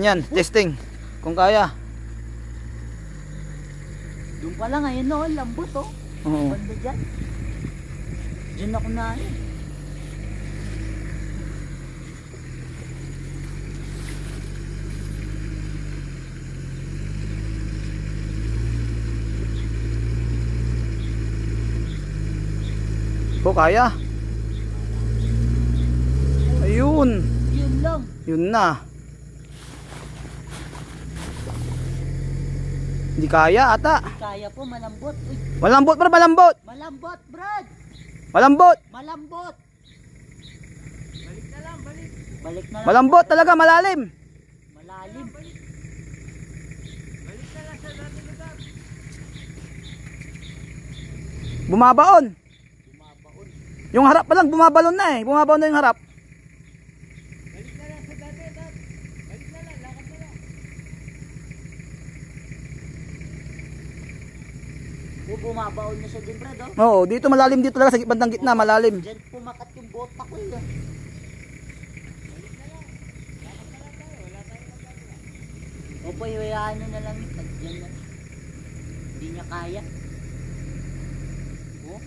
Yan, testing. Kung kaya. Doon pala ngayon no, lambot oh. Oo. Banda dyan. Diyan ako na Kung kaya. Ayun. Yun lang. Yun na. Hindi kaya ata. Kaya po, malambot. Uy, Malambot bro, malambot. malambot, Brad. Malambot. Malambot. Balik na lang, balik. Balik na lang. Malambot talaga, malalim. Malalim. Balik na lang sa dati lugar. Bumabaon. Bumabaon. Yung harap pa lang bumabalon na eh. Bumabaon na yung harap. Balik na lang sa dati, Dad. Balik na lang, lakad na lang. Bumabaon na siya din, Brad, oh. Oo, dito malalim dito talaga sa bandang gitna, malalim. Diyan pumakat yung bota ko eh. Opo, hayaan nyo na lang. Tagyan lang. Hindi niya kaya. Oh.